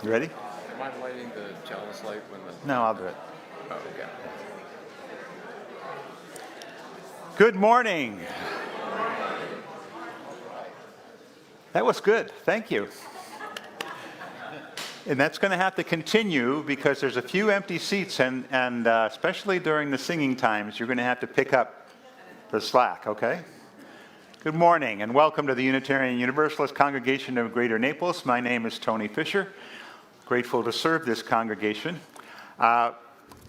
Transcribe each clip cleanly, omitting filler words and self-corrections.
You ready? Am I lighting the chalice light when the... No, I'll do it. Oh, okay. Good morning. That was good. Thank you. And that's going to have to continue because there's a few empty seats, and especially during the singing times, you're going to have to pick up the slack, okay? Good morning, and welcome to the Unitarian Universalist Congregation of Greater Naples. My name is Tony Fisher. Grateful to serve this congregation. I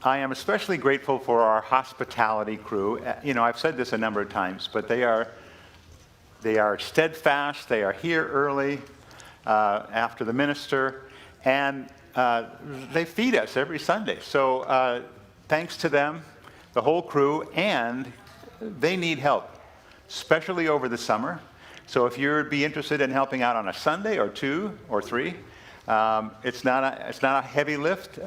am especially grateful for our hospitality crew. You know, I've said this a number of times, but they are steadfast. They are here early after the minister, and they feed us every Sunday. So thanks to them, the whole crew, and they need help, especially over the summer. So if you'd be interested in helping out on a Sunday or 2 or 3, it's not a heavy lift,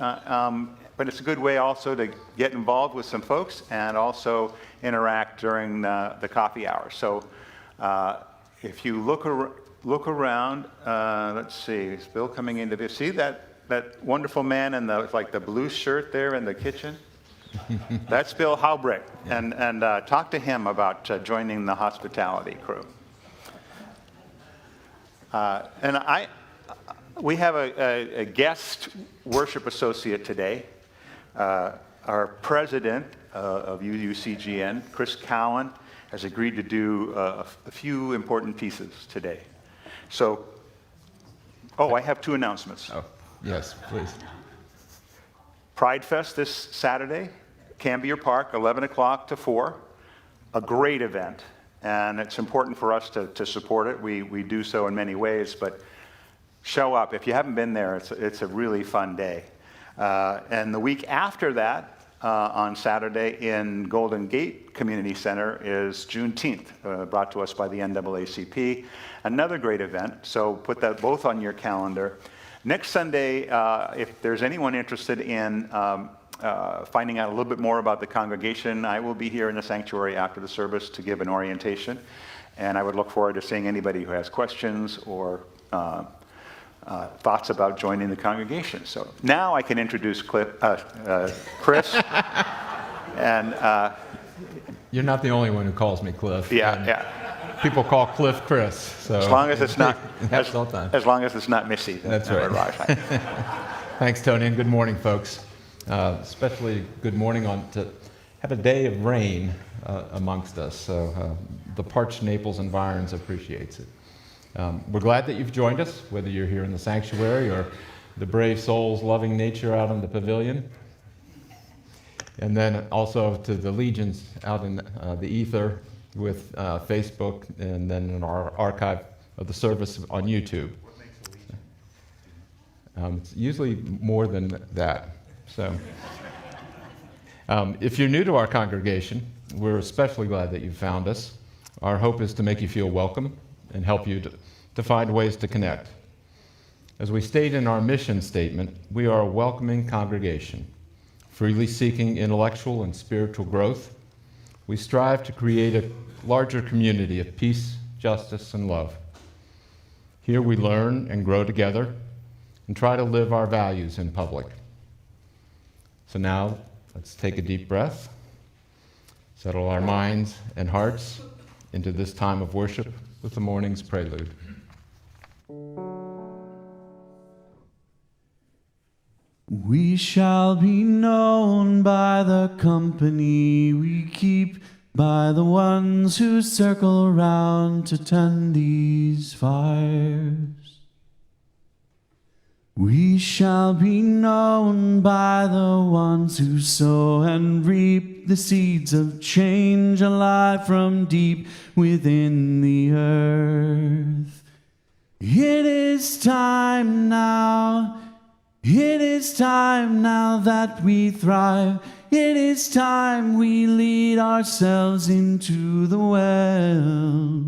but it's a good way also to get involved with some folks and also interact during the coffee hour. So if you look around, let's see, is Bill coming into this? See that wonderful man in the blue shirt there in the kitchen? That's Bill Halbrecht, and talk to him about joining the hospitality crew. We have a guest worship associate today. Our president of UUCGN, Chris Cowan, has agreed to do a few important pieces today. So, I have 2 announcements. Oh, yes, please. Pride Fest this Saturday, Cambier Park, 11 o'clock to 4. A great event, and it's important for us to support it. We do so in many ways, but show up. If you haven't been there, it's a really fun day. And the week after that, on Saturday in Golden Gate Community Center, is Juneteenth, brought to us by the NAACP. Another great event, so put that both on your calendar. Next Sunday, if there's anyone interested in finding out a little bit more about the congregation, I will be here in the sanctuary after the service to give an orientation. And I would look forward to seeing anybody who has questions or thoughts about joining the congregation. So now I can introduce Chris. And you're not the only one who calls me Cliff. Yeah. People call Cliff Chris. So as long as it's not as long as it's not Missy. That's right. Thanks, Tony, and good morning, folks. Especially good morning to have a day of rain amongst us. So the parched Naples environs appreciates it. We're glad that you've joined us, whether you're here in the sanctuary or the brave souls loving nature out in the pavilion. And then also to the legions out in the ether with Facebook, and then in our archive of the service on YouTube. What makes a legion? It's usually more than that. So if you're new to our congregation, we're especially glad that you found us. Our hope is to make you feel welcome and help you to find ways to connect. As we state in our mission statement, we are a welcoming congregation, freely seeking intellectual and spiritual growth. We strive to create a larger community of peace, justice, and love. Here we learn and grow together and try to live our values in public. So now, let's take a deep breath, settle our minds and hearts into this time of worship with the morning's prelude. We shall be known by the company we keep, by the ones who circle around to tend these fires. We shall be known by the ones who sow and reap the seeds of change alive from deep within the earth. It is time now. It is time now that we thrive. It is time we lead ourselves into the well.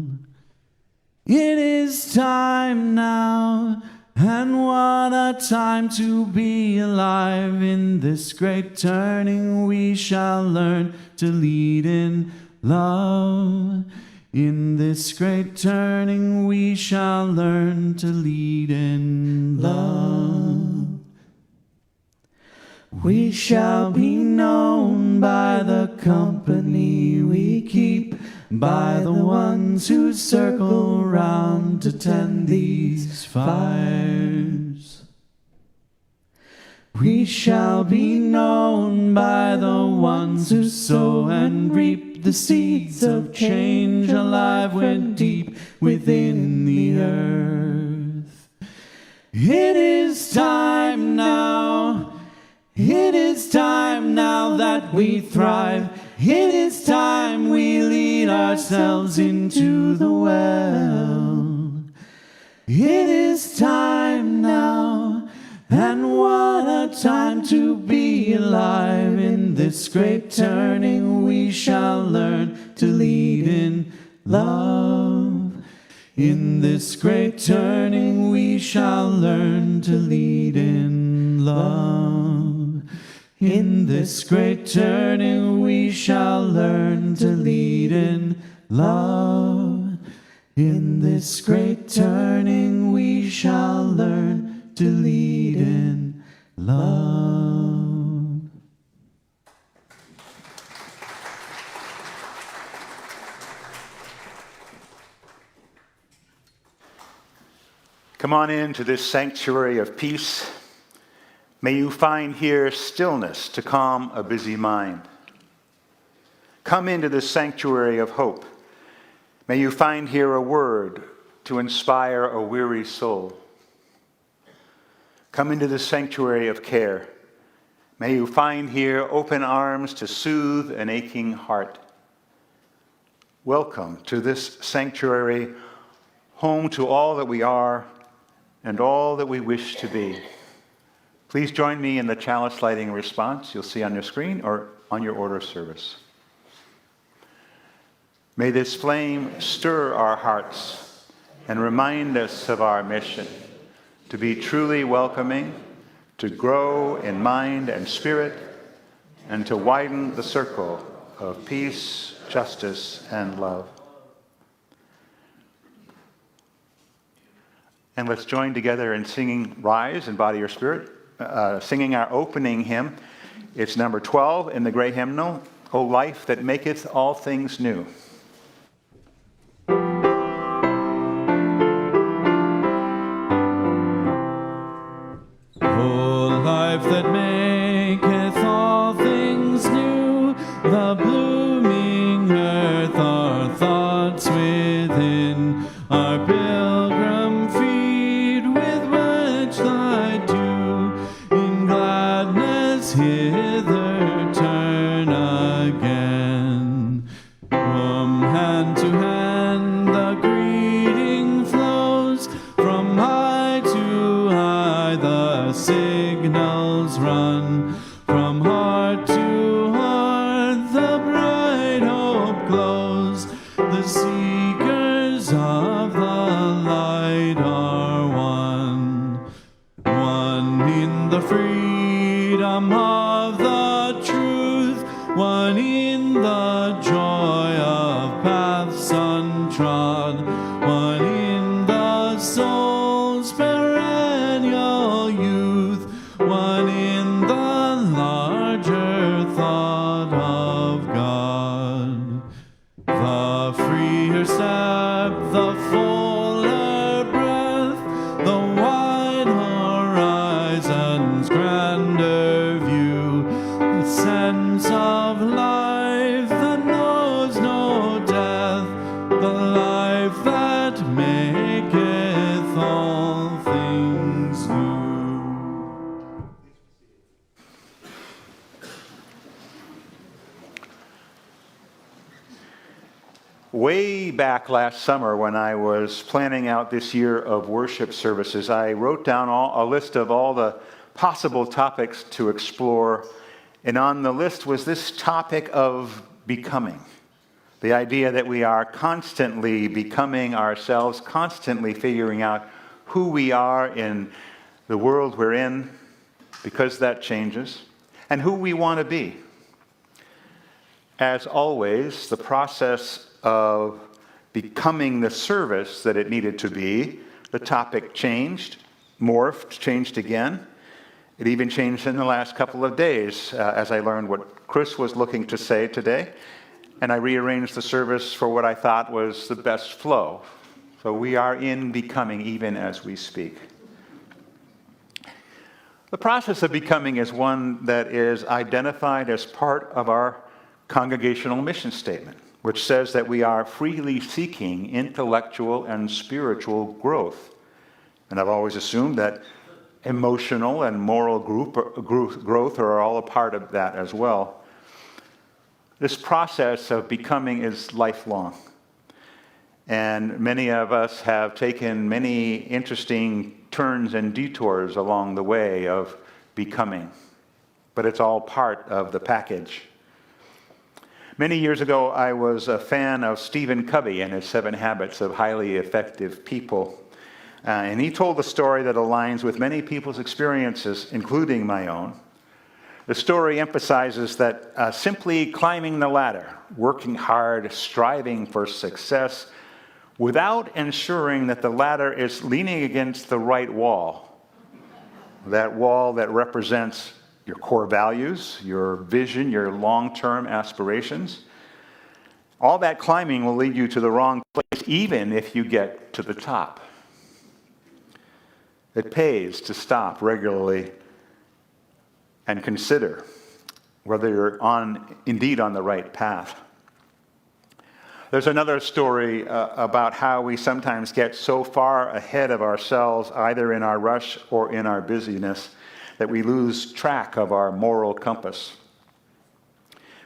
It is time now, and what a time to be alive. In this great turning we shall learn to lead in love. In this great turning we shall learn to lead in love. We shall be known by the company we keep, by the ones who circle round to tend these fires. We shall be known by the ones who sow and reap the seeds of change alive when deep within the earth. It is time now. It is time now that we thrive. It is time we lead ourselves into the well. It is time now, and what a time to be alive. In this great turning we shall learn to lead in love. In this great turning we shall learn to lead in love. In this great turning we shall learn to lead in love. In this great turning we shall learn to lead in love. Come on into this sanctuary of peace. May you find here stillness to calm a busy mind. Come into this sanctuary of hope. May you find here a word to inspire a weary soul. Come into this sanctuary of care. May you find here open arms to soothe an aching heart. Welcome to this sanctuary, home to all that we are and all that we wish to be. Please join me in the chalice lighting response you'll see on your screen or on your order of service. May this flame stir our hearts and remind us of our mission to be truly welcoming, to grow in mind and spirit, and to widen the circle of peace, justice, and love. And let's join together in singing Rise and Body Your Spirit, singing our opening hymn. It's number 12 in the gray hymnal, O Life That Maketh All Things New. O life that maketh all things new, the blooming earth, our thoughts within, our pilgrim feet with which thy dew, in gladness hither turn again. From hand to hand the greeting flows, from high to high the signals run, from heart to heart the bright hope glows. The seekers of the light are one, one in the freedom of the truth, one in the joy of paths untrod, one in the soul's perennial youth, one in the larger thought of God. The freer step, the fuller breath, the wide horizon's grander view, the sense of life that knows no death, the life that maketh all things new. Way back last summer when I was planning out this year of worship services, I wrote down a list of all the possible topics to explore, and on the list was this topic of becoming. The idea that we are constantly becoming ourselves, constantly figuring out who we are in the world we're in, because that changes, and who we want to be. As always, the process of becoming the service that it needed to be, the topic changed, morphed, changed again. It even changed in the last couple of days as I learned what Chris was looking to say today, and I rearranged the service for what I thought was the best flow. So we are in becoming even as we speak. The process of becoming is one that is identified as part of our congregational mission statement, which says that we are freely seeking intellectual and spiritual growth. And I've always assumed that emotional and moral growth are all a part of that as well. This process of becoming is lifelong. And many of us have taken many interesting turns and detours along the way of becoming. But it's all part of the package. Many years ago, I was a fan of Stephen Covey and his 7 Habits of Highly Effective People. And he told a story that aligns with many people's experiences, including my own. The story emphasizes that simply climbing the ladder, working hard, striving for success, without ensuring that the ladder is leaning against the right wall, that wall that represents your core values, your vision, your long-term aspirations, all that climbing will lead you to the wrong place, even if you get to the top. It pays to stop regularly and consider whether you're indeed on the right path. There's another story about how we sometimes get so far ahead of ourselves, either in our rush or in our busyness, that we lose track of our moral compass.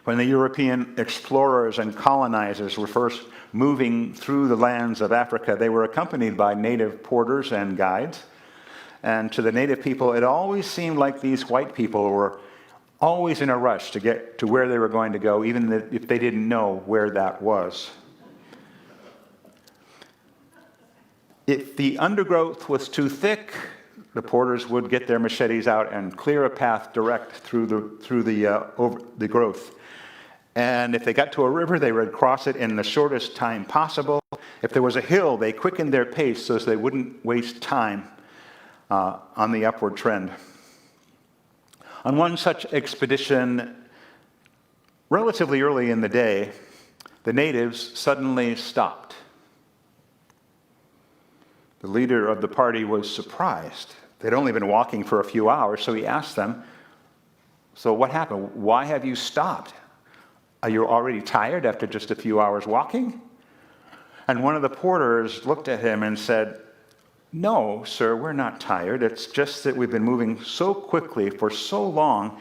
When the European explorers and colonizers were first moving through the lands of Africa, they were accompanied by native porters and guides. And to the native people, it always seemed like these white people were always in a rush to get to where they were going to go, even if they didn't know where that was. If the undergrowth was too thick, the porters would get their machetes out and clear a path direct through the growth. And if they got to a river, they would cross it in the shortest time possible. If there was a hill, they quickened their pace so they wouldn't waste time on the upward trend. On one such expedition, relatively early in the day, the natives suddenly stopped. The leader of the party was surprised. They'd only been walking for a few hours, so he asked them, "So what happened? Why have you stopped? Are you already tired after just a few hours walking?" And one of the porters looked at him and said, "No, sir, we're not tired. It's just that we've been moving so quickly for so long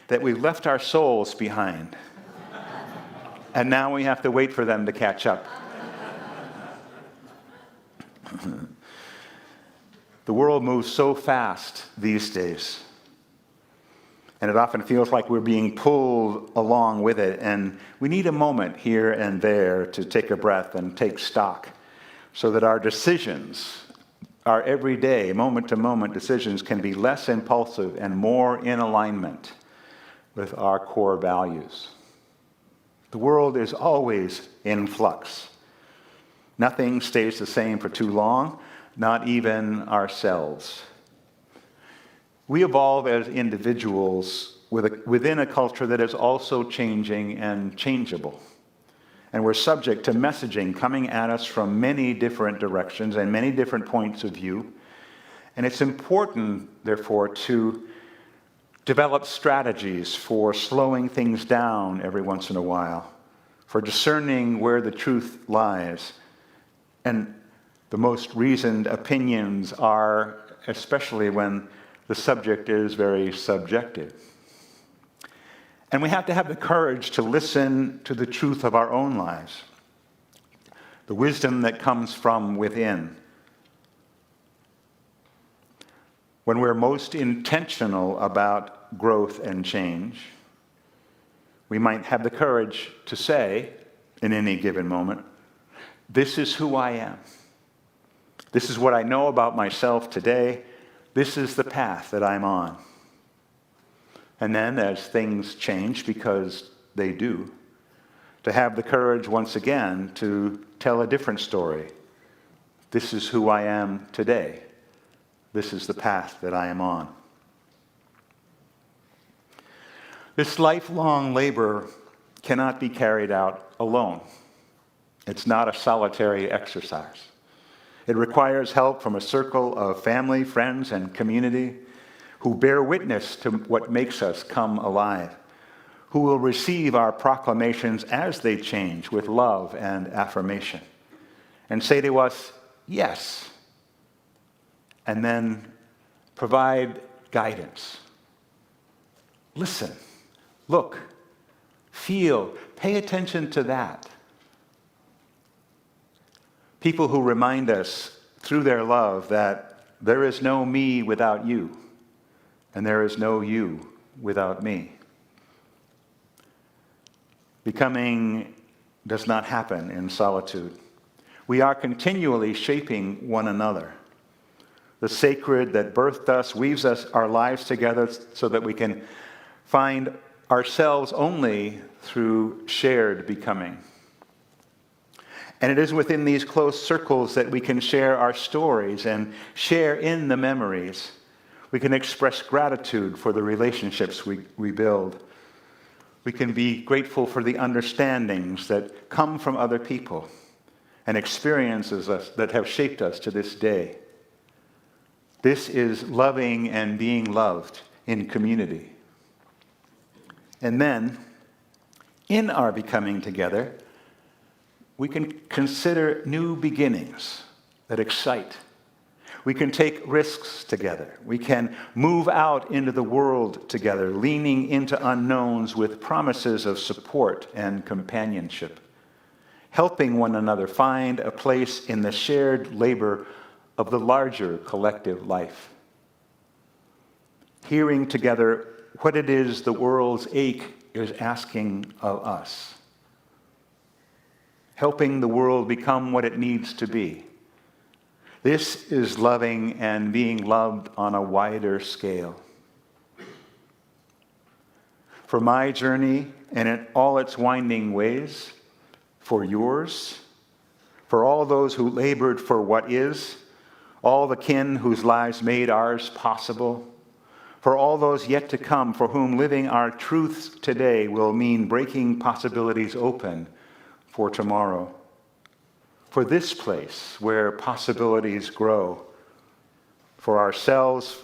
that we've left our souls behind. And now we have to wait for them to catch up." The world moves so fast these days, and it often feels like we're being pulled along with it, and we need a moment here and there to take a breath and take stock so that our decisions, our everyday, moment-to-moment decisions can be less impulsive and more in alignment with our core values. The world is always in flux. Nothing stays the same for too long, not even ourselves. We evolve as individuals within a culture that is also changing and changeable. And we're subject to messaging coming at us from many different directions and many different points of view. And it's important, therefore, to develop strategies for slowing things down every once in a while, for discerning where the truth lies. And the most reasoned opinions are, especially when the subject is very subjective. And we have to have the courage to listen to the truth of our own lives, the wisdom that comes from within. When we're most intentional about growth and change, we might have the courage to say, in any given moment, "This is who I am. This is what I know about myself today. This is the path that I'm on." And then as things change, because they do, to have the courage once again to tell a different story. This is who I am today. This is the path that I am on. This lifelong labor cannot be carried out alone. It's not a solitary exercise. It requires help from a circle of family, friends, and community who bear witness to what makes us come alive, who will receive our proclamations as they change with love and affirmation, and say to us, yes, and then provide guidance. Listen, look, feel, pay attention to that. People who remind us through their love that there is no me without you, and there is no you without me. Becoming does not happen in solitude. We are continually shaping one another. The sacred that birthed us weaves our lives together so that we can find ourselves only through shared becoming. And it is within these close circles that we can share our stories and share in the memories. We can express gratitude for the relationships we build. We can be grateful for the understandings that come from other people and experiences that have shaped us to this day. This is loving and being loved in community. And then, in our becoming together, we can consider new beginnings that excite. We can take risks together. We can move out into the world together, leaning into unknowns with promises of support and companionship, helping one another find a place in the shared labor of the larger collective life. Hearing together what it is the world's ache is asking of us. Helping the world become what it needs to be. This is loving and being loved on a wider scale. For my journey and in all its winding ways, for yours, for all those who labored for what is, all the kin whose lives made ours possible, for all those yet to come for whom living our truths today will mean breaking possibilities open for tomorrow. For this place where possibilities grow, for ourselves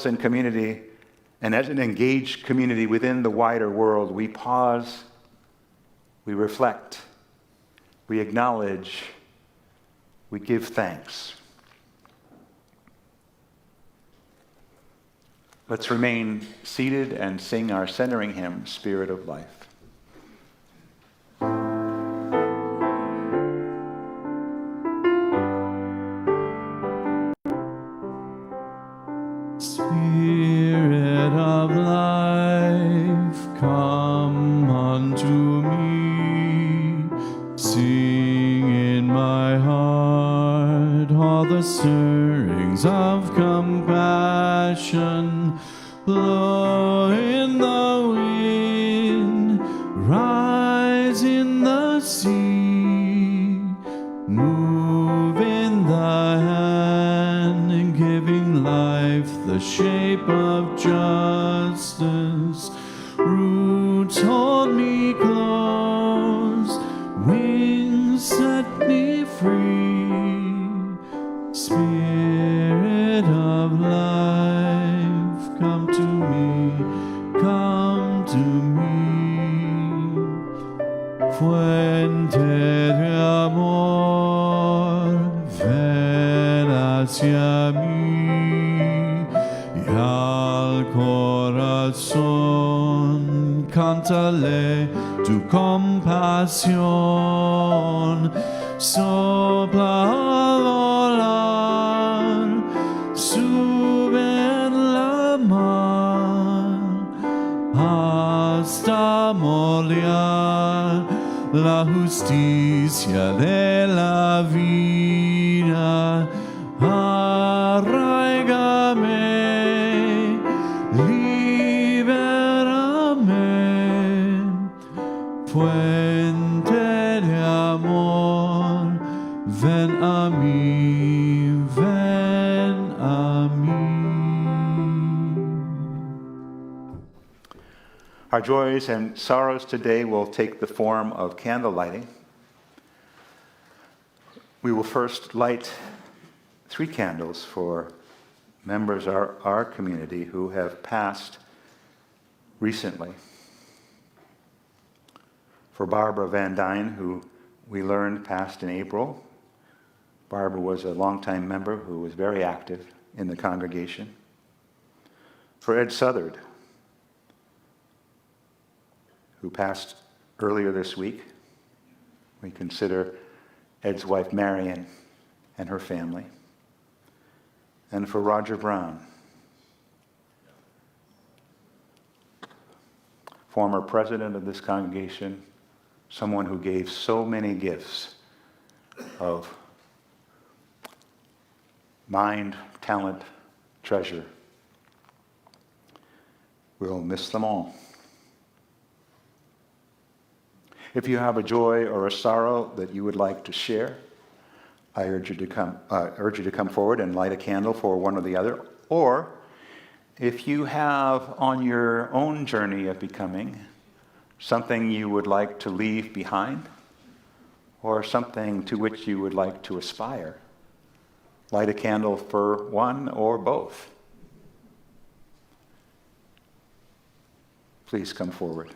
in community, and as an engaged community within the wider world, we pause, we reflect, we acknowledge, we give thanks. Let's remain seated and sing our centering hymn, Spirit of Life. Spirit of life, come unto me. Sing in my heart all the stirrings of compassion. Blow in the wind, rise in the sea, move in the hand, giving life the shape of justice. Roots hold me close, wings set me free. Spirit of life, come to me, come to me. Fuente de amor, ven hacia mí, y al corazón cántale tu compasión. Sopla a volar, sube en la mar, hasta moldear la justicia de la vida. Arraigame, libérame, pues ven a mí, ven a mí. Our joys and sorrows today will take the form of candle lighting. We will first light 3 candles for members of our community who have passed recently. For Barbara Van Dyne, who we learned passed in April. Barbara was a longtime member who was very active in the congregation. For Ed Southard, who passed earlier this week. We consider Ed's wife Marion and her family. And for Roger Brown, former president of this congregation, someone who gave so many gifts of mind, talent, treasure. We'll miss them all. If you have a joy or a sorrow that you would like to share, I urge you to come forward and light a candle for one or the other. Or if you have on your own journey of becoming something you would like to leave behind, or something to which you would like to aspire, light a candle for one or both. Please come forward.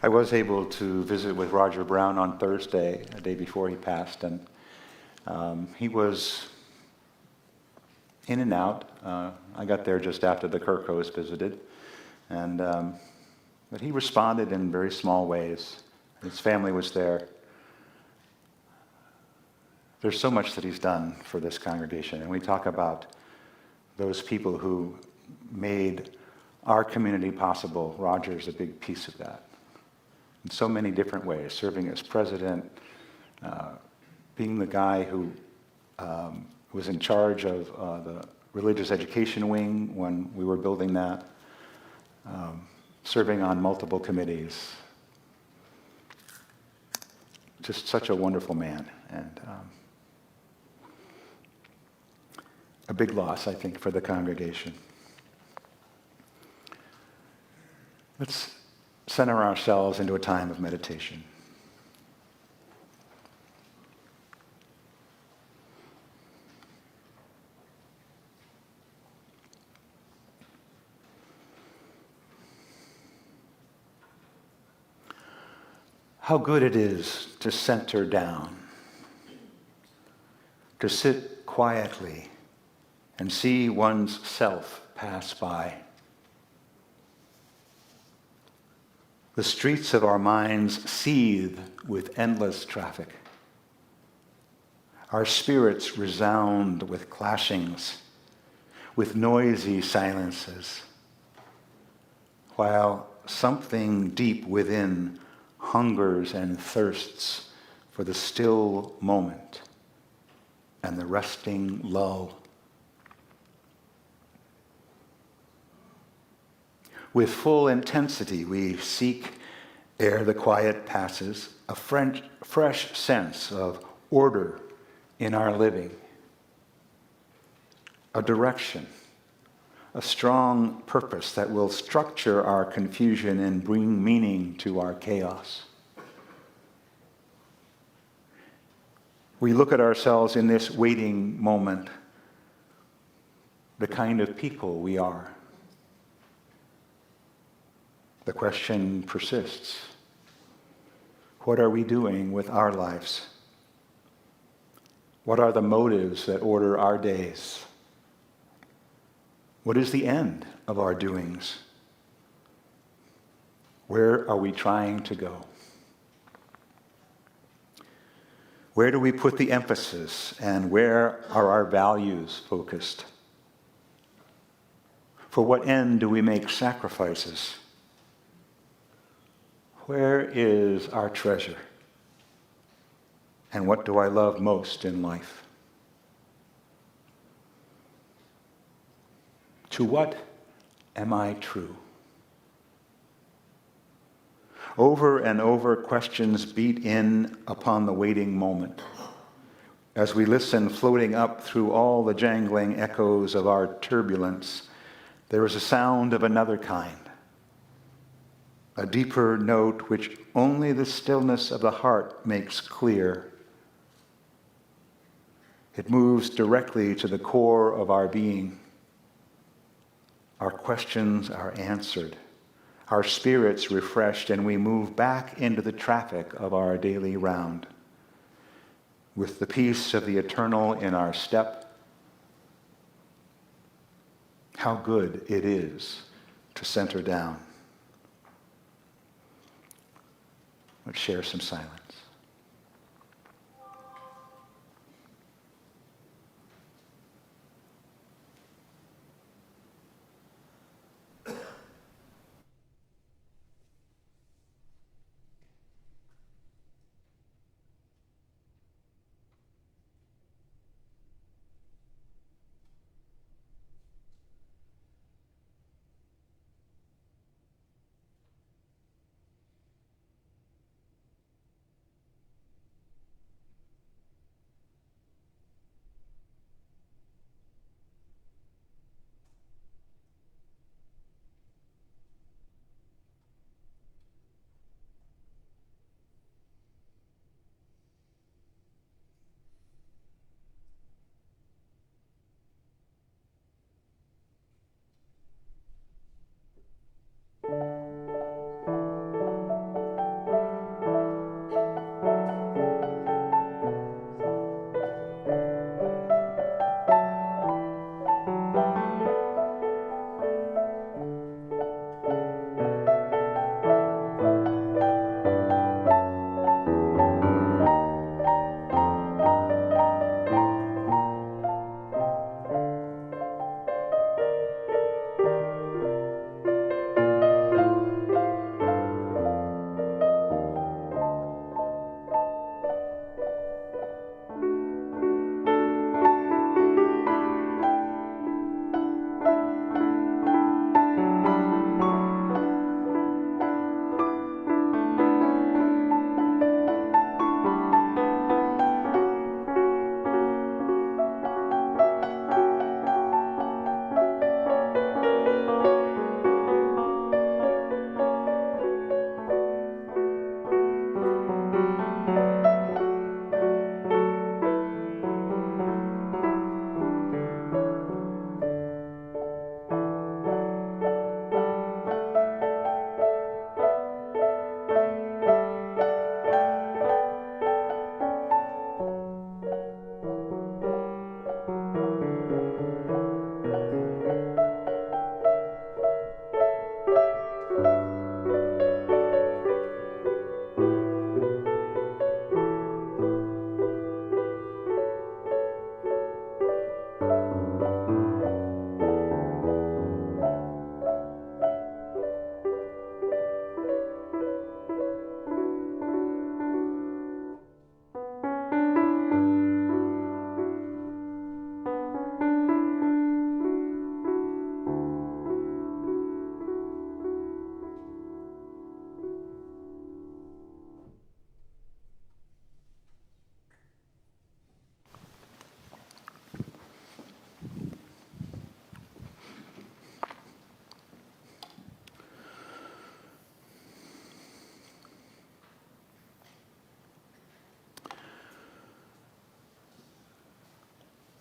I was able to visit with Roger Brown on Thursday, a day before he passed, and he was in and out. I got there just after the Kirkos visited, and but he responded in very small ways. His family was there. There's so much that he's done for this congregation, and we talk about those people who made our community possible. Roger's a big piece of that in so many different ways, serving as president, being the guy who was in charge of the religious education wing when we were building that, serving on multiple committees. Just such a wonderful man, and a big loss, I think, for the congregation. Let's center ourselves into a time of meditation. How good it is to center down, to sit quietly and see one's self pass by. The streets of our minds seethe with endless traffic. Our spirits resound with clashings, with noisy silences, while something deep within hungers and thirsts for the still moment and the resting lull. With full intensity, we seek, ere the quiet passes, a fresh sense of order in our living, a direction, a strong purpose that will structure our confusion and bring meaning to our chaos. We look at ourselves in this waiting moment, the kind of people we are. The question persists. What are we doing with our lives? What are the motives that order our days? What is the end of our doings? Where are we trying to go? Where do we put the emphasis, and where are our values focused? For what end do we make sacrifices? Where is our treasure? And what do I love most in life? To what am I true? Over and over, questions beat in upon the waiting moment. As we listen, floating up through all the jangling echoes of our turbulence, there is a sound of another kind. A deeper note which only the stillness of the heart makes clear. It moves directly to the core of our being. Our questions are answered, our spirits refreshed, and we move back into the traffic of our daily round. With the peace of the eternal in our step, how good it is to center down. Let's share some silence.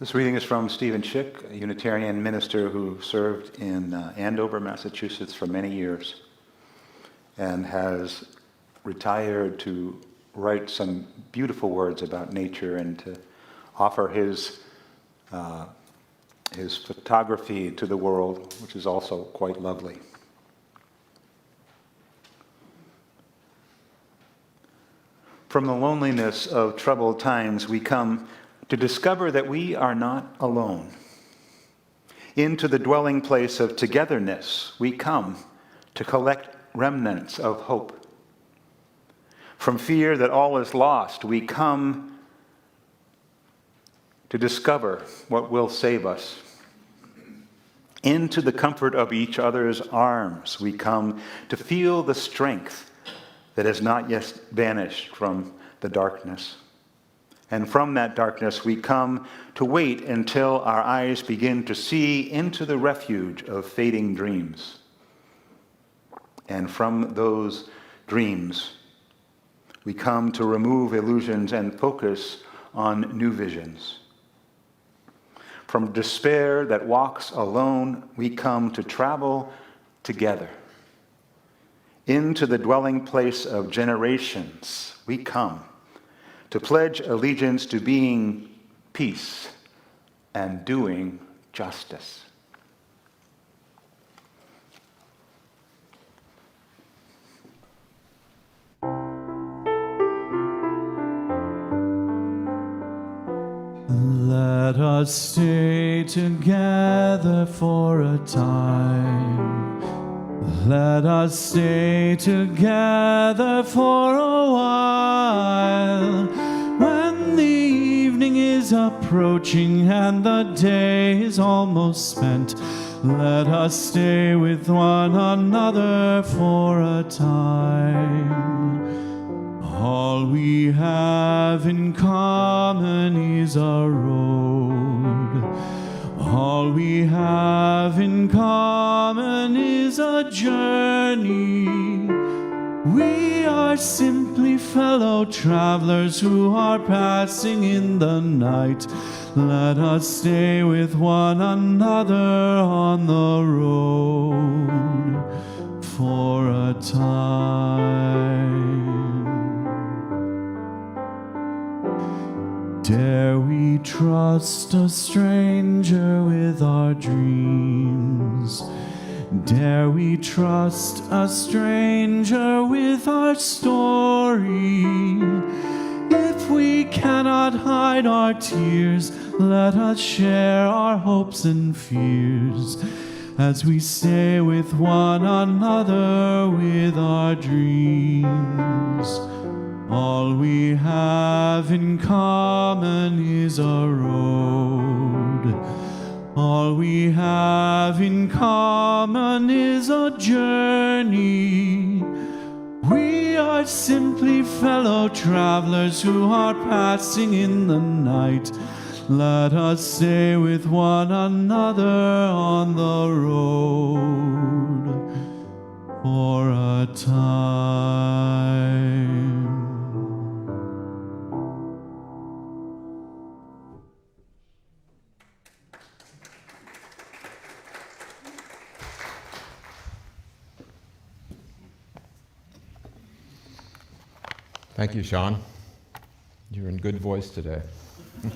This reading is from Stephen Schick, a Unitarian minister who served in Andover, Massachusetts for many years and has retired to write some beautiful words about nature and to offer his photography to the world, which is also quite lovely. From the loneliness of troubled times, we come to discover that we are not alone. Into the dwelling place of togetherness, we come to collect remnants of hope. From fear that all is lost, we come to discover what will save us. Into the comfort of each other's arms, we come to feel the strength that has not yet vanished from the darkness. And from that darkness, we come to wait until our eyes begin to see into the refuge of fading dreams. And from those dreams, we come to remove illusions and focus on new visions. From despair that walks alone, we come to travel together. Into the dwelling place of generations, we come to pledge allegiance to being peace and doing justice. Let us stay together for a time. Let us stay together for a while. When the evening is approaching and the day is almost spent, let us stay with one another for a time. All we have in common is a road. All we have in common is a journey. We are simply fellow travelers who are passing in the night. Let us stay with one another on the road for a time. Dare we trust a stranger with our dreams? Dare we trust a stranger with our story? If we cannot hide our tears, let us share our hopes and fears as we stay with one another with our dreams. All we have in common is a road. All we have in common is a journey. We are simply fellow travelers who are passing in the night. Let us stay with one another on the road for a time. Thank you, Sean. You're in good voice today. All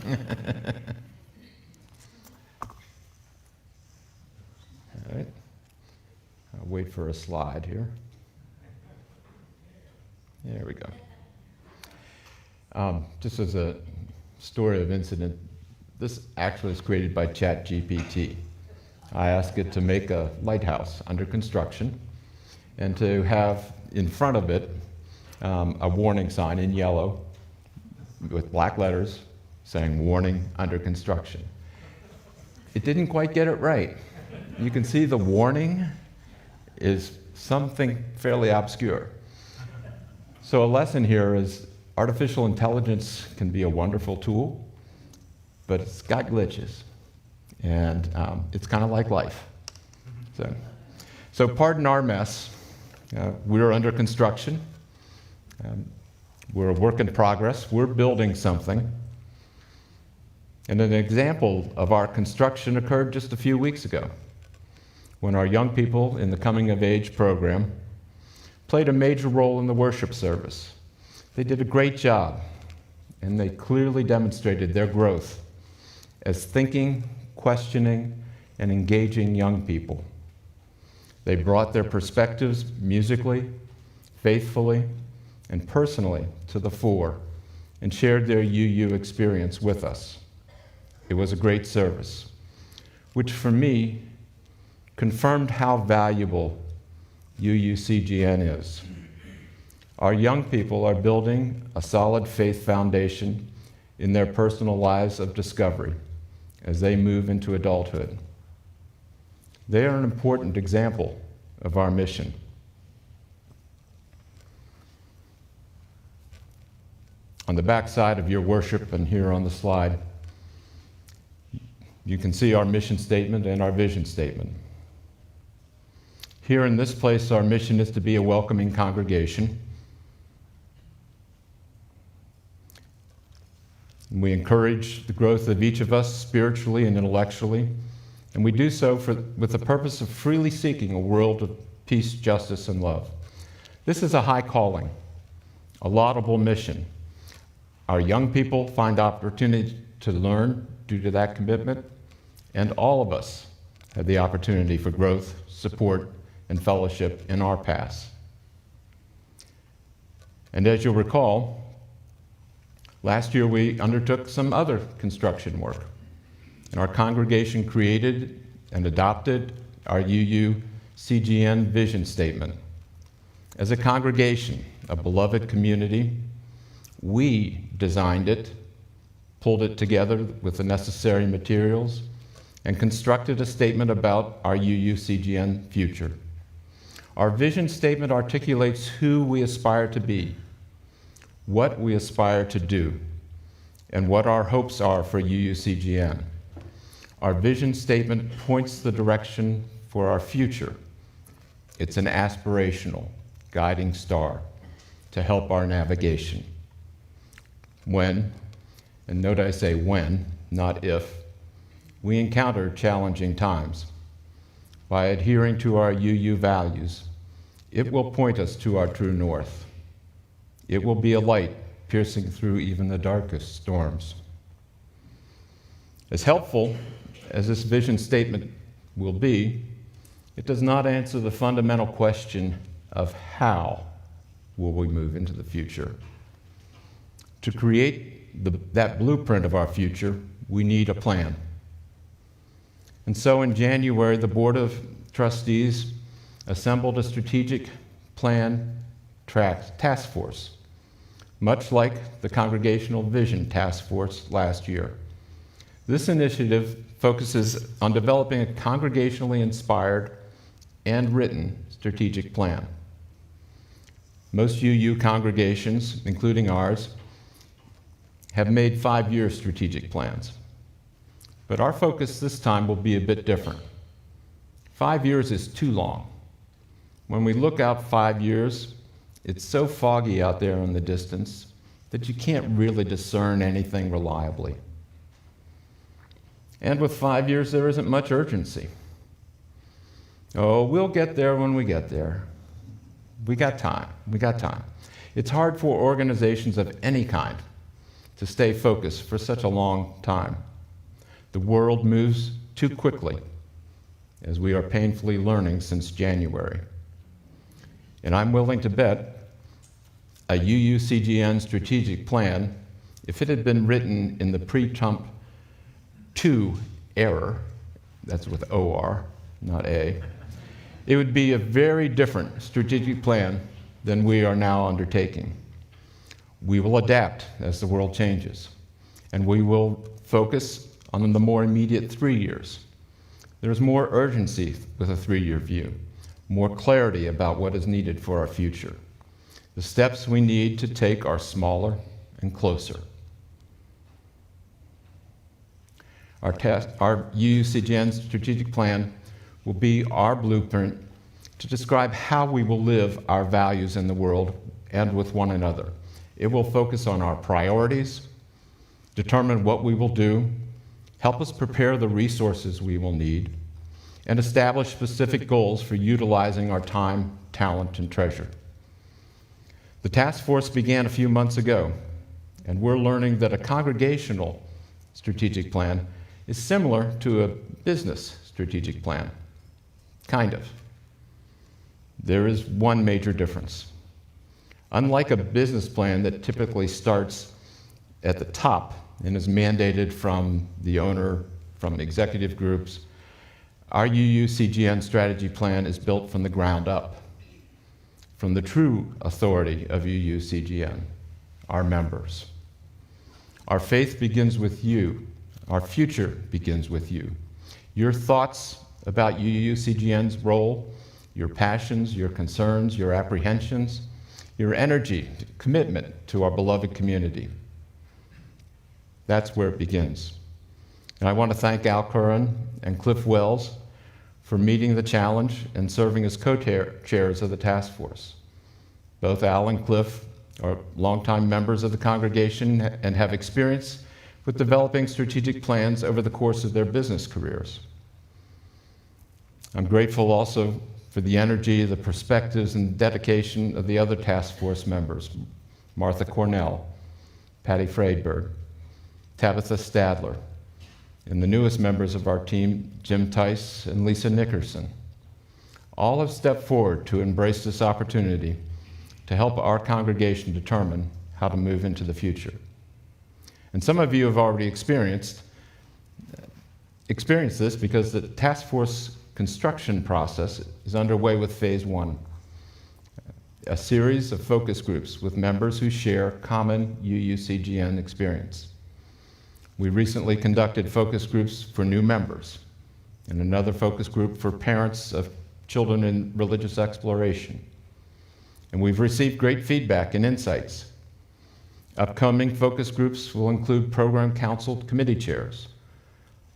right. I'll wait for a slide here. There we go. Just as a story of incident, this actually was created by ChatGPT. I asked it to make a lighthouse under construction and to have in front of it a warning sign in yellow with black letters saying warning under construction. It didn't quite get it right. You can see the warning is something fairly obscure. So a lesson here is artificial intelligence can be a wonderful tool, but it's got glitches. And it's kind of like life. So pardon our mess. We're under construction. We're a work in progress. We're building something. And an example of our construction occurred just a few weeks ago, when our young people in the Coming of Age program played a major role in the worship service. They did a great job, and they clearly demonstrated their growth as thinking, questioning, and engaging young people. They brought their perspectives musically, faithfully, and personally to the fore and shared their UU experience with us. It was a great service, which for me confirmed how valuable UUCGN is. Our young people are building a solid faith foundation in their personal lives of discovery as they move into adulthood. They are an important example of our mission. On the back side of your worship and here on the slide, you can see our mission statement and our vision statement. Here in this place, our mission is to be a welcoming congregation. We encourage the growth of each of us spiritually and intellectually, and we do so with the purpose of freely seeking a world of peace, justice, and love. This is a high calling, a laudable mission. Our young people find opportunity to learn due to that commitment, and all of us have the opportunity for growth, support, and fellowship in our paths. And as you'll recall, last year we undertook some other construction work, and our congregation created and adopted our UUCGN vision statement. As a congregation, a beloved community, we designed it, pulled it together with the necessary materials, and constructed a statement about our UUCGN future. Our vision statement articulates who we aspire to be, what we aspire to do, and what our hopes are for UUCGN. Our vision statement points the direction for our future. It's an aspirational, guiding star to help our navigation. When, and note I say when, not if, we encounter challenging times. By adhering to our UU values, it will point us to our true north. It will be a light piercing through even the darkest storms. As helpful as this vision statement will be, it does not answer the fundamental question of how will we move into the future. To create that blueprint of our future, we need a plan. And so in January, the Board of Trustees assembled a strategic plan task force, much like the Congregational Vision Task Force last year. This initiative focuses on developing a congregationally inspired and written strategic plan. Most UU congregations, including ours, have made 5-year strategic plans. But our focus this time will be a bit different. 5 years is too long. When we look out 5 years, it's so foggy out there in the distance that you can't really discern anything reliably. And with 5 years, there isn't much urgency. Oh, we'll get there when we get there. We got time. It's hard for organizations of any kind to stay focused for such a long time. The world moves too quickly, as we are painfully learning since January. And I'm willing to bet a UUCGN strategic plan, if it had been written in the pre-Trump 2 era, that's with OR, not A, it would be a very different strategic plan than we are now undertaking. We will adapt as the world changes, and we will focus on the more immediate 3 years. There's more urgency with a 3-year view, more clarity about what is needed for our future. The steps we need to take are smaller and closer. Our UUCGN strategic plan will be our blueprint to describe how we will live our values in the world and with one another. It will focus on our priorities, determine what we will do, help us prepare the resources we will need, and establish specific goals for utilizing our time, talent, and treasure. The task force began a few months ago, and we're learning that a congregational strategic plan is similar to a business strategic plan. Kind of. There is one major difference. Unlike a business plan that typically starts at the top and is mandated from the owner, from executive groups, our UUCGN strategy plan is built from the ground up, from the true authority of UUCGN, our members. Our faith begins with you. Our future begins with you. Your thoughts about UUCGN's role, your passions, your concerns, your apprehensions, your energy, commitment to our beloved community. That's where it begins. And I want to thank Al Curran and Cliff Wells for meeting the challenge and serving as co-chairs of the task force. Both Al and Cliff are longtime members of the congregation and have experience with developing strategic plans over the course of their business careers. I'm grateful also for the energy, the perspectives, and dedication of the other task force members, Martha Cornell, Patty Freidberg, Tabitha Stadler, and the newest members of our team, Jim Tice and Lisa Nickerson. All have stepped forward to embrace this opportunity to help our congregation determine how to move into the future. And some of you have already experienced this because the task force construction process is underway with phase one, a series of focus groups with members who share common UUCGN experience. We recently conducted focus groups for new members and another focus group for parents of children in religious exploration. And we've received great feedback and insights. Upcoming focus groups will include program council committee chairs,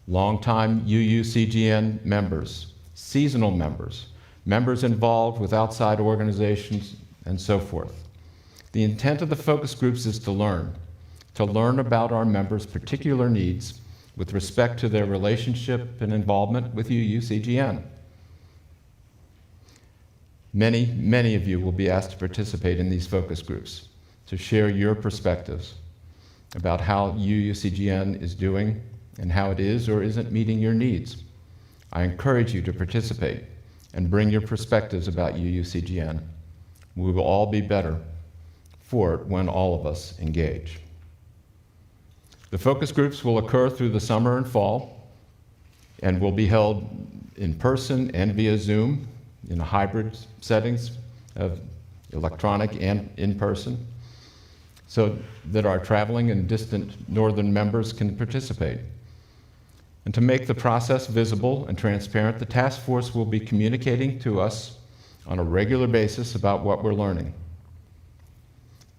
longtime UUCGN members, seasonal members, members involved with outside organizations, and so forth. The intent of the focus groups is to learn about our members' particular needs with respect to their relationship and involvement with UUCGN. Many of you will be asked to participate in these focus groups, to share your perspectives about how UUCGN is doing and how it is or isn't meeting your needs. I encourage you to participate and bring your perspectives about UUCGN. We will all be better for it when all of us engage. The focus groups will occur through the summer and fall and will be held in person and via Zoom in a hybrid settings of electronic and in person, so that our traveling and distant northern members can participate. And to make the process visible and transparent, the task force will be communicating to us on a regular basis about what we're learning.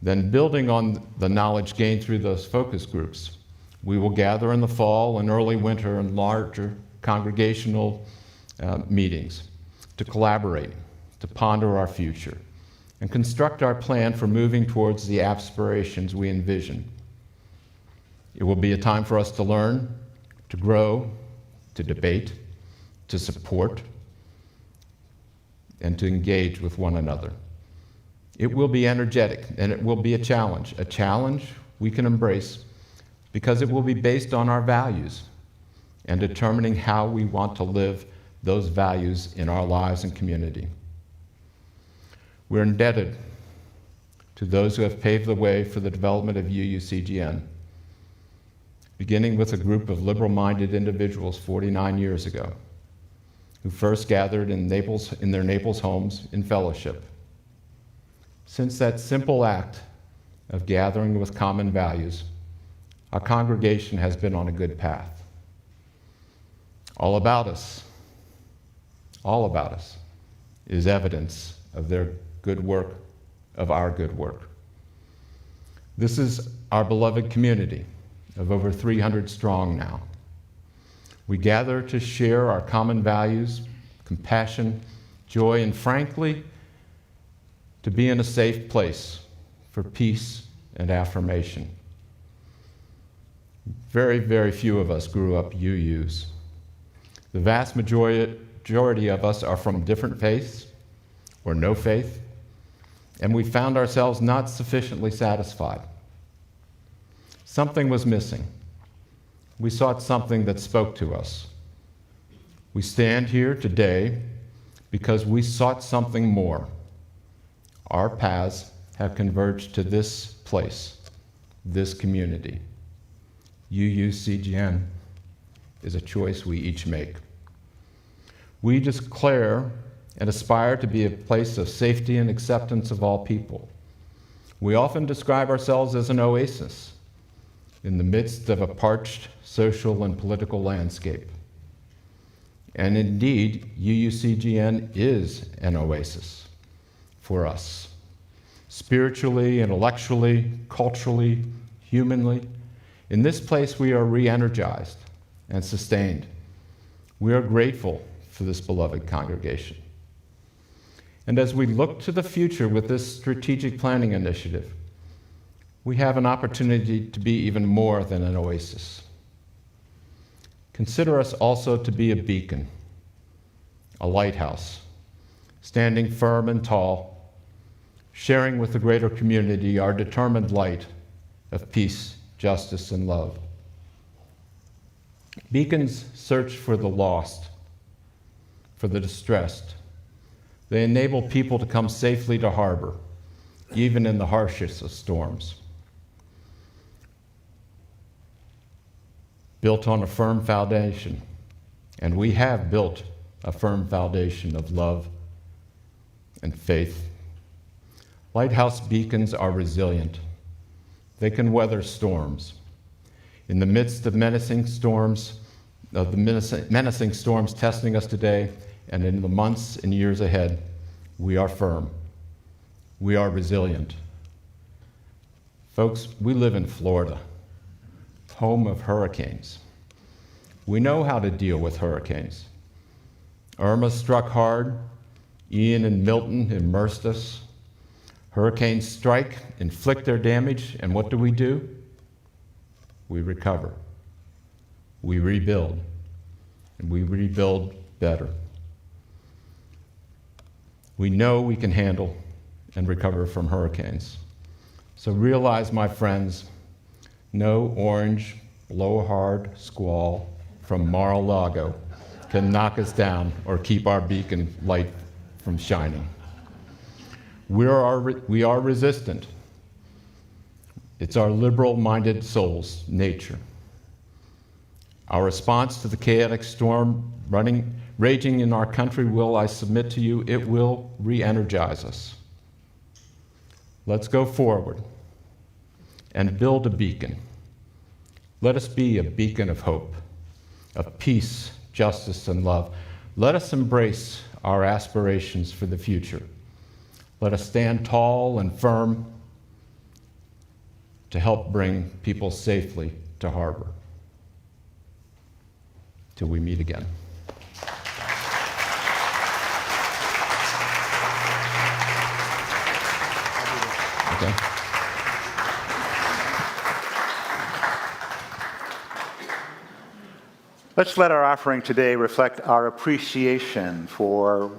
Then, building on the knowledge gained through those focus groups, we will gather in the fall and early winter in larger congregational meetings to collaborate, to ponder our future, and construct our plan for moving towards the aspirations we envision. It will be a time for us to learn, to grow, to debate, to support, and to engage with one another. It will be energetic, and it will be a challenge we can embrace because it will be based on our values and determining how we want to live those values in our lives and community. We're indebted to those who have paved the way for the development of UUCGN, beginning with a group of liberal-minded individuals 49 years ago, who first gathered in their Naples homes in fellowship. Since that simple act of gathering with common values, our congregation has been on a good path. All about us is evidence of their good work, of our good work. This is our beloved community of over 300 strong now. We gather to share our common values, compassion, joy, and frankly, to be in a safe place for peace and affirmation. Very, very few of us grew up UUs. The vast majority of us are from different faiths or no faith, and we found ourselves not sufficiently satisfied. Something was missing. We sought something that spoke to us. We stand here today because we sought something more. Our paths have converged to this place, this community. UUCGN is a choice we each make. We declare and aspire to be a place of safety and acceptance of all people. We often describe ourselves as an oasis in the midst of a parched social and political landscape. And indeed, UUCGN is an oasis for us, spiritually, intellectually, culturally, humanly. In this place, we are re-energized and sustained. We are grateful for this beloved congregation. And as we look to the future with this strategic planning initiative, we have an opportunity to be even more than an oasis. Consider us also to be a beacon, a lighthouse, standing firm and tall, sharing with the greater community our determined light of peace, justice, and love. Beacons search for the lost, for the distressed. They enable people to come safely to harbor, even in the harshest of storms. Built on a firm foundation, and we have built a firm foundation of love and faith. Lighthouse beacons are resilient. They can weather storms. In the midst of menacing storms testing us today, and in the months and years ahead, we are firm. We are resilient. Folks, we live in Florida, home of hurricanes. We know how to deal with hurricanes. Irma struck hard. Ian and Milton immersed us. Hurricanes strike, inflict their damage, and what do? We recover. We rebuild. And we rebuild better. We know we can handle and recover from hurricanes. So realize, my friends, no orange, blowhard squall from Mar-a-Lago can knock us down or keep our beacon light from shining. We are resistant. It's our liberal-minded soul's nature. Our response to the chaotic storm raging in our country will, I submit to you, it will re-energize us. Let's go forward and build a beacon. Let us be a beacon of hope, of peace, justice, and love. Let us embrace our aspirations for the future. Let us stand tall and firm to help bring people safely to harbor. Till we meet again. Okay. Let's let our offering today reflect our appreciation for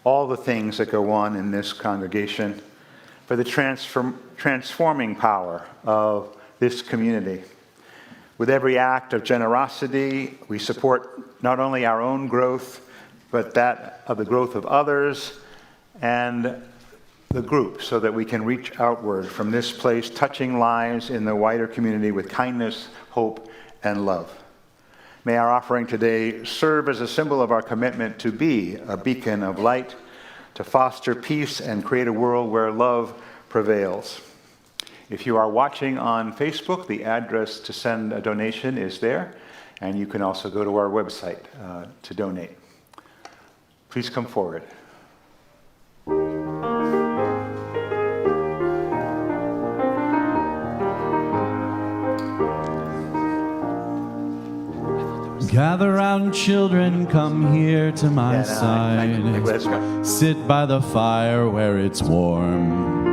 all the things that go on in this congregation, for the transforming power of this community. With every act of generosity, we support not only our own growth, but that of the growth of others and the group, so that we can reach outward from this place, touching lives in the wider community with kindness, hope, and love. May our offering today serve as a symbol of our commitment to be a beacon of light, to foster peace and create a world where love prevails. If you are watching on Facebook, the address to send a donation is there, and you can also go to our website to donate. Please come forward. Gather round, children, come here to my side. Sit by the fire where it's warm.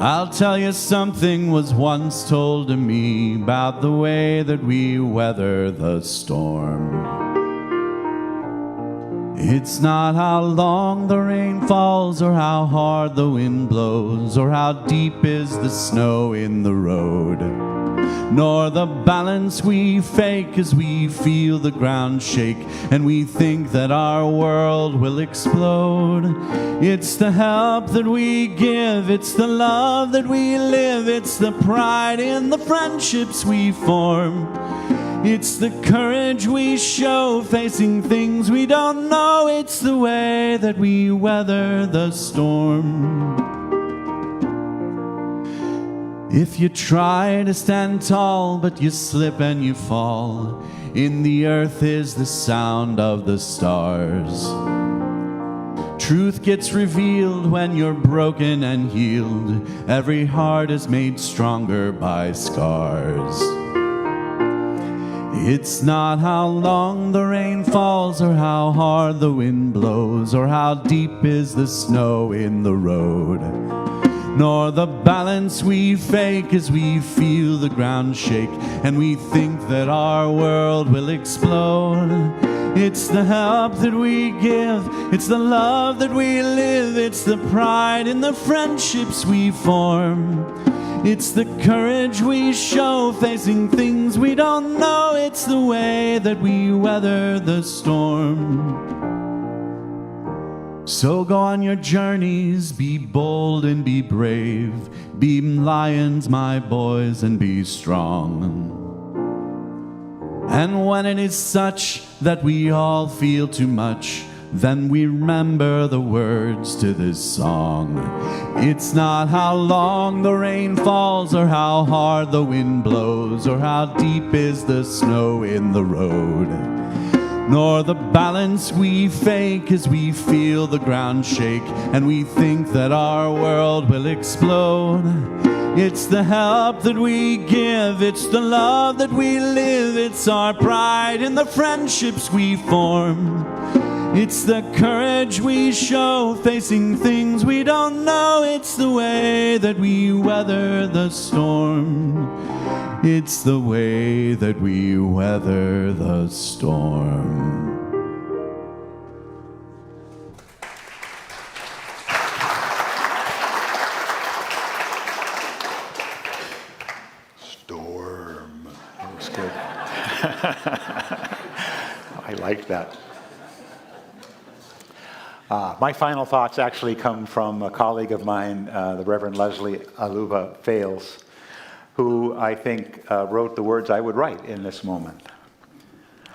I'll tell you something was once told to me about the way that we weather the storm. It's not how long the rain falls, or how hard the wind blows, or how deep is the snow in the road, nor the balance we fake as we feel the ground shake and we think that our world will explode. It's the help that we give, it's the love that we live, it's the pride in the friendships we form. It's the courage we show facing things we don't know. It's the way that we weather the storm. If you try to stand tall, but you slip and you fall, in the earth is the sound of the stars. Truth gets revealed when you're broken and healed. Every heart is made stronger by scars. It's not how long the rain falls, or how hard the wind blows, or how deep is the snow in the road, nor the balance we fake as we feel the ground shake and we think that our world will explode. It's the help that we give, it's the love that we live, it's the pride in the friendships we form. It's the courage we show facing things we don't know. It's the way that we weather the storm. So go on your journeys, be bold and be brave. Be lions, my boys, and be strong. And when it is such that we all feel too much, then we remember the words to this song. It's not how long the rain falls, or how hard the wind blows, or how deep is the snow in the road, nor the balance we fake as we feel the ground shake and we think that our world will explode. It's the help that we give, it's the love that we live, it's our pride in the friendships we form. It's the courage we show facing things we don't know. It's the way that we weather the storm. It's the way that we weather the storm. Storm. That was good. I like that. My final thoughts actually come from a colleague of mine, the Reverend Leslie Aluva Fales, who I think wrote the words I would write in this moment.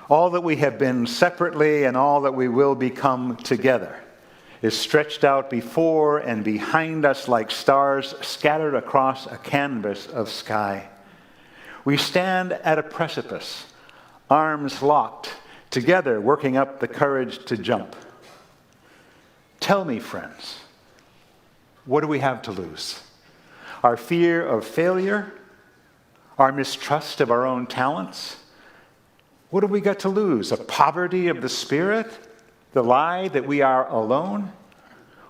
All that we have been separately and all that we will become together is stretched out before and behind us like stars scattered across a canvas of sky. We stand at a precipice, arms locked, together working up the courage to jump. Tell me, friends, what do we have to lose? Our fear of failure? Our mistrust of our own talents? What have we got to lose? A poverty of the spirit? The lie that we are alone?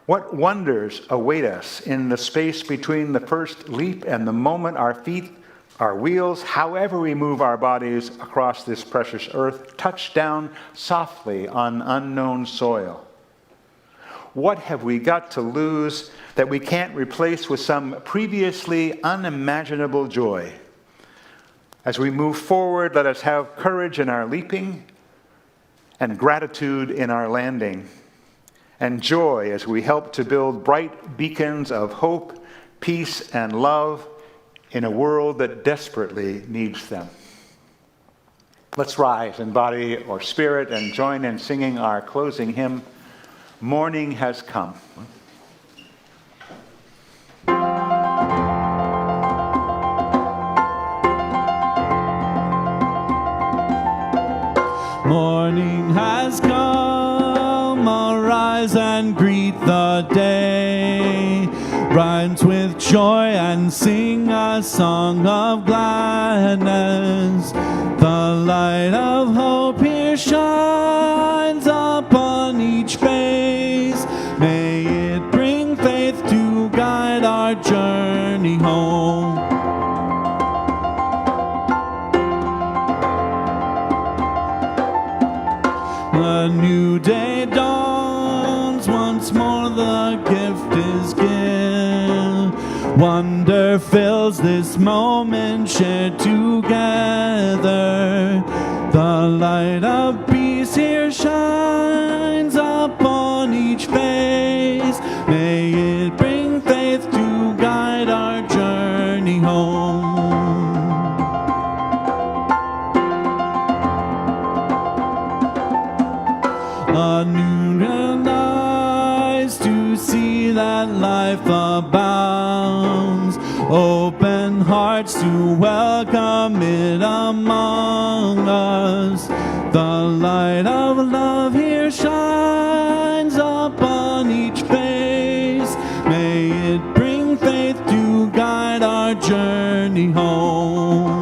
What wonders await us in the space between the first leap and the moment our feet, our wheels, however we move our bodies across this precious earth, touch down softly on unknown soil? What have we got to lose that we can't replace with some previously unimaginable joy? As we move forward, let us have courage in our leaping and gratitude in our landing, and joy as we help to build bright beacons of hope, peace, and love in a world that desperately needs them. Let's rise in body or spirit and join in singing our closing hymn, Morning Has Come. Morning has come, arise and greet the day. Rise with joy and sing a song of gladness. The light of hope here shines upon each face. May it bring faith to guide our journey. Wonder fills this moment shared together. The light of peace here shines upon each face. May it bring faith to guide our journey home. A new eyes to see that life abounds. Open hearts to welcome it among us. The light of love here shines upon each face. May it bring faith to guide our journey home.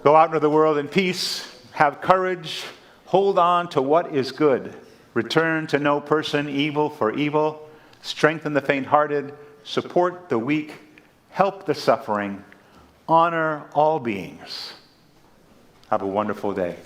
Go out into the world in peace, have courage, hold on to what is good, return to no person evil for evil, strengthen the faint-hearted, support the weak, help the suffering, honor all beings. Have a wonderful day.